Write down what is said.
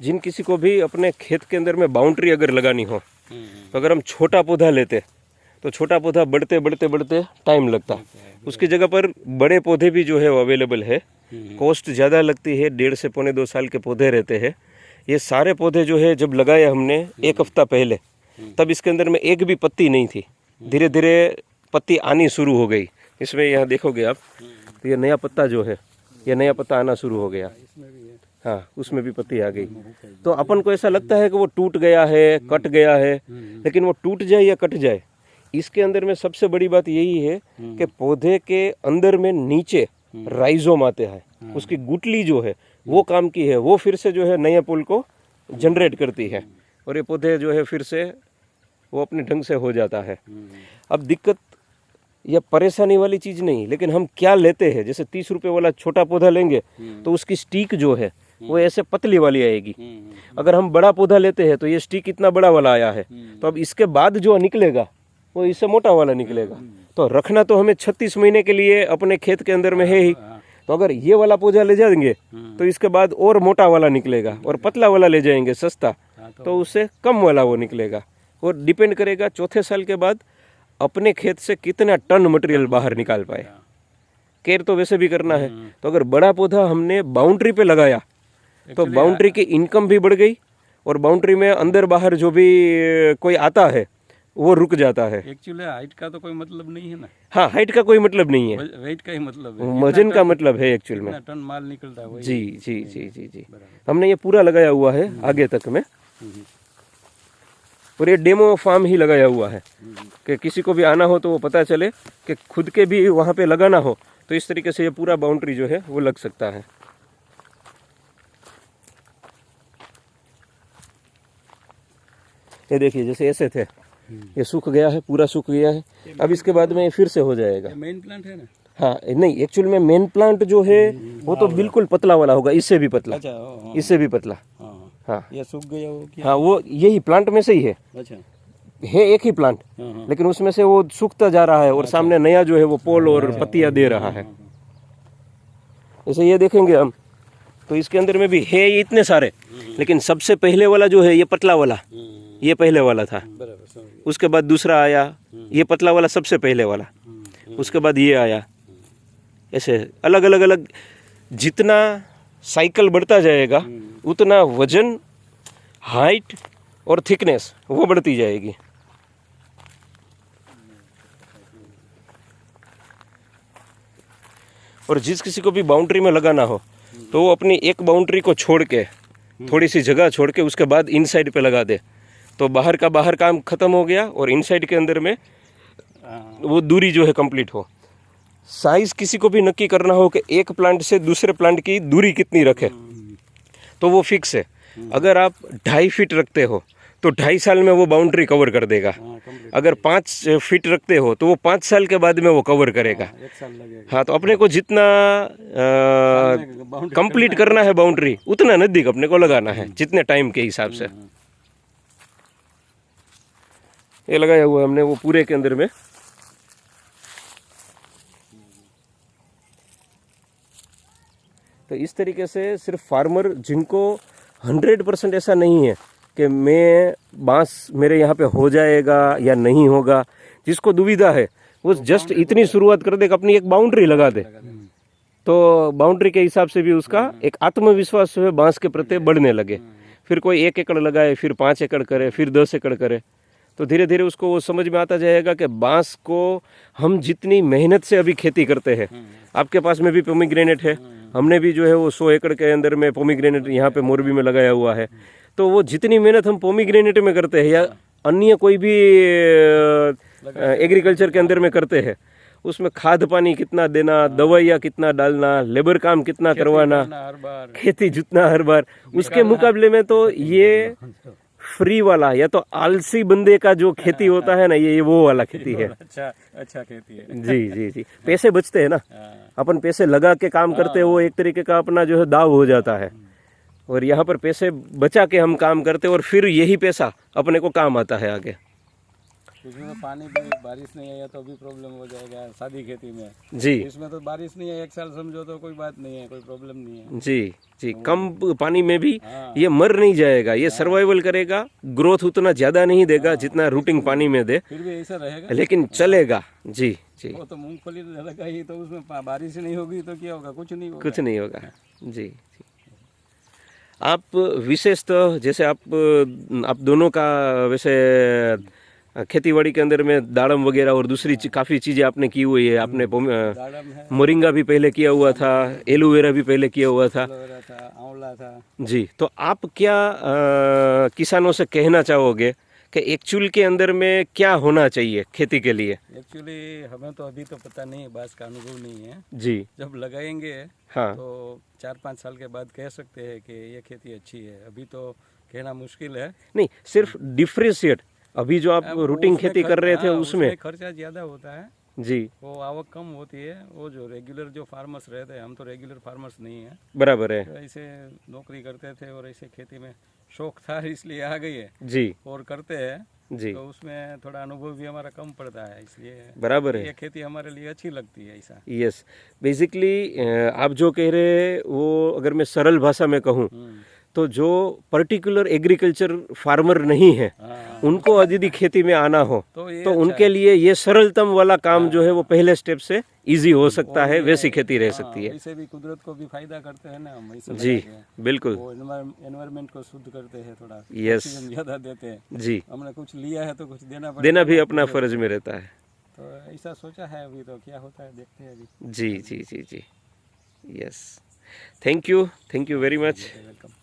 जिन किसी को भी अपने खेत के अंदर में बाउंड्री अगर लगानी हो, तो अगर हम छोटा पौधा लेते तो छोटा पौधा बढ़ते बढ़ते बढ़ते टाइम लगता, उसकी जगह पर बड़े पौधे भी जो है वो अवेलेबल है। कॉस्ट ज़्यादा लगती है, 1.5 से पौने 2 साल के पौधे रहते हैं। ये सारे पौधे जो है जब लगाए हमने 1 हफ्ता पहले, तब इसके अंदर में एक भी पत्ती नहीं थी। धीरे धीरे पत्ती आनी शुरू हो गई। इसमें यहाँ देखोगे आप तो ये नया पत्ता जो है, ये नया पत्ता आना शुरू हो गया। हाँ, उसमें भी पत्ती आ गई। तो अपन को ऐसा लगता है कि वो टूट गया है, कट गया है, लेकिन वो टूट जाए या कट जाए, इसके अंदर में सबसे बड़ी बात यही है कि पौधे के अंदर में नीचे राइजोम आते हैं, उसकी गुठली जो है वो काम की है, वो फिर से जो है नए पुल को जनरेट करती है और ये पौधे जो है फिर से वो अपने ढंग से हो जाता है। अब दिक्कत या परेशानी वाली चीज़ नहीं, लेकिन हम क्या लेते हैं। जैसे 30 रुपये वाला छोटा पौधा लेंगे तो उसकी स्टिक जो है वो ऐसे पतली वाली आएगी। अगर हम बड़ा पौधा लेते हैं तो ये स्टिक इतना बड़ा वाला आया है, तो अब इसके बाद जो निकलेगा वो इससे मोटा वाला निकलेगा। तो रखना तो हमें 36 महीने के लिए अपने खेत के अंदर में है ही। तो अगर ये वाला पौधा ले जाएंगे तो इसके बाद और मोटा वाला निकलेगा, और पतला वाला ले जाएंगे सस्ता तो उससे कम वाला वो निकलेगा। और डिपेंड करेगा चौथे साल के बाद अपने खेत से कितना टन मटेरियल बाहर निकाल पाए। केयर तो वैसे भी करना है। तो अगर बड़ा पौधा हमने बाउंड्री पे लगाया तो बाउंड्री की इनकम भी बढ़ गई, और बाउंड्री में अंदर बाहर जो भी कोई आता है वो रुक जाता है। एक्चुअली हाइट का तो कोई मतलब नहीं है ना। हाँ, हाइट का कोई मतलब नहीं है, वेट का ही मतलब है, वजन का मतलब है एक्चुअल में। टन माल निकलता है वही। जी जी जी जी जी, हमने ये पूरा लगाया हुआ है आगे तक में, और ये डेमो फार्म ही लगाया हुआ है कि किसी को भी आना हो तो वो पता चले कि खुद के भी वहाँ पे लगाना हो तो इस तरीके से ये पूरा बाउंड्री जो है वो लग सकता है। ये देखिए जैसे ऐसे थे, ये सूख गया है, पूरा सूख गया है। अब इसके बाद में ये फिर से हो जाएगा। मेन प्लांट है ना। हाँ, नहीं एक्चुअल में मेन प्लांट जो है वो तो बिल्कुल पतला वाला होगा, इससे भी पतला। अच्छा, इससे भी पतला। हाँ, ये सूख गया वो क्या? हाँ, वो यही प्लांट में से ही है। अच्छा, है एक ही प्लांट, लेकिन उसमें से वो सूखता जा रहा है और सामने नया जो है वो पोल और पत्तियां दे रहा है। जैसे ये देखेंगे हम तो इसके अंदर में भी है ये इतने सारे, लेकिन सबसे पहले वाला जो है ये पतला वाला, ये पहले वाला था। उसके बाद दूसरा आया, ये पतला वाला सबसे पहले वाला, उसके बाद ये आया। ऐसे अलग अलग अलग जितना साइकिल बढ़ता जाएगा उतना वजन, हाइट और थिकनेस वो बढ़ती जाएगी। और जिस किसी को भी बाउंड्री में लगाना हो तो वो अपनी एक बाउंड्री को छोड़ के, थोड़ी सी जगह छोड़ के उसके बाद इनसाइड पे लगा दे, तो बाहर का बाहर काम खत्म हो गया और इनसाइड के अंदर में वो दूरी जो है कंप्लीट हो। साइज किसी को भी नक्की करना हो कि एक प्लांट से दूसरे प्लांट की दूरी कितनी रखे, तो वो फिक्स है। अगर आप 2.5 फीट रखते हो तो 2.5 साल में वो बाउंड्री कवर कर देगा। अगर 5 फीट रखते हो तो वो 5 साल के बाद में वो कवर करेगा। 1 साल लगेगा। हाँ, तो अपने को जितना कंप्लीट करना है बाउंड्री उतना नज़दीक अपने को लगाना है, जितने टाइम के हिसाब से। ये लगाया हुआ हमने वो पूरे के अंदर में। तो इस तरीके से सिर्फ फार्मर जिनको 100% ऐसा नहीं है कि मैं बांस मेरे यहाँ पे हो जाएगा या नहीं होगा, जिसको दुविधा है वो जस्ट इतनी शुरुआत कर दे कि अपनी एक बाउंड्री लगा दे, तो बाउंड्री के हिसाब से भी उसका एक आत्मविश्वास जो है बांस के प्रति बढ़ने लगे। फिर कोई 1 एकड़ लगाए, फिर 5 एकड़ करे, फिर 10 एकड़ करे, तो धीरे धीरे उसको वो समझ में आता जाएगा कि बांस को हम जितनी मेहनत से अभी खेती करते हैं। आपके पास में भी पोमीग्रेनेट है, हमने भी जो है वो 100 एकड़ के अंदर में पोमीग्रेनेट यहाँ पे मोरबी में लगाया हुआ है। तो वो जितनी मेहनत हम पोमीग्रेनेट में करते हैं या अन्य कोई भी एग्रीकल्चर के अंदर में करते हैं, उसमें खाद पानी कितना देना, दवाइयाँ कितना डालना, लेबर काम कितना करवाना, खेती जितना हर बार, उसके मुकाबले में तो ये फ्री वाला या तो आलसी बंदे का जो खेती होता है ना, ये वो वाला खेती है। अच्छा खेती है। जी जी जी, पैसे बचते हैं ना, अपन पैसे लगा के काम करते हैं, वो एक तरीके का अपना जो है दाव हो जाता है। और यहाँ पर पैसे बचा के हम काम करते हैं और फिर यही पैसा अपने को काम आता है आगे। उसमें तो पानी भी बारिश नहीं आया तो भी प्रॉब्लम हो जाएगा शादी खेती में। जी इसमें तो बारिश नहीं है, एक साल समझो तो कोई बात नहीं है, कोई प्रॉब्लम नहीं है। जी जी, कम पानी में भी हाँ। ये मर नहीं जाएगा, ये सर्वाइवल करेगा, ग्रोथ उतना ज्यादा नहीं देगा जितना रूटिंग पानी में दे, फिर भी ऐसा रहेगा। लेकिन चलेगा। जी जी, वो तो मूंगफली लगाई तो उसमें बारिश नहीं होगी तो क्या होगा, कुछ नहीं होगा। कुछ नहीं होगा। जी जी, आप विशेष तो जैसे आप दोनों का वैसे खेतीबाड़ी के अंदर में दाड़म वगैरह और दूसरी काफ़ी चीज़ें आपने की हुई है। आपने दाड़म है, मोरिंगा भी पहले किया हुआ था, एलोवेरा भी पहले किया हुआ था। एलोवेरा था, आंवला था। जी, तो आप क्या किसानों से कहना चाहोगे कि एक्चुअल के अंदर में क्या होना चाहिए खेती के लिए? एक्चुअली हमें तो अभी तो पता नहीं, बास का अनुभव नहीं है। जी जब लगाएंगे हाँ, तो 4-5 साल के बाद कह सकते हैं कि ये खेती अच्छी है। अभी तो कहना मुश्किल है। नहीं सिर्फ डिफ्रेंशिएट, अभी जो आप अब रूटिंग उसमें खेती कर रहे थे हाँ, उसमें खर्चा ज़्यादा होता है, जी वो आवक कम होती है। वो जो रेगुलर जो फार्मर्स रहते हैं, हम तो रेगुलर फार्मर्स नहीं है, बराबर है। तो ऐसे नौकरी करते थे और ऐसे खेती में शौक था इसलिए आ गई है जी और करते हैं। जी, तो उसमें थोड़ा अनुभव भी हमारा कम पड़ता है, इसलिए बराबर है। ये खेती हमारे लिए अच्छी लगती है। ऐसा यस, बेसिकली आप जो कह रहे हैं वो अगर मैं सरल भाषा में कहूँ तो जो पर्टिकुलर एग्रीकल्चर फार्मर नहीं है हाँ, उनको यदि खेती में आना हो तो ये तो अच्छा उनके है। लिए ये सरलतम वाला काम जो है वो पहले स्टेप से इजी हो सकता है, ये- वैसी खेती रह हाँ, सकती है। इससे भी कुदरत को भी फायदा करते हैं ना हम, ऐसे जी लगा के। बिल्कुल, वो एनवायरनमेंट को शुद्ध करते हैं, थोड़ा Yes. ऑक्सीजन ज्यादा देते हैं। जी, हमने कुछ लिया है तो कुछ देना पड़ेगा देना भी ना अपना कुदरत फर्ज को। में रहता है। तो ऐसा सोचा है, अभी तो क्या होता है देखते हैं अभी। जी जी जी जी, yes, thank you very much. Welcome.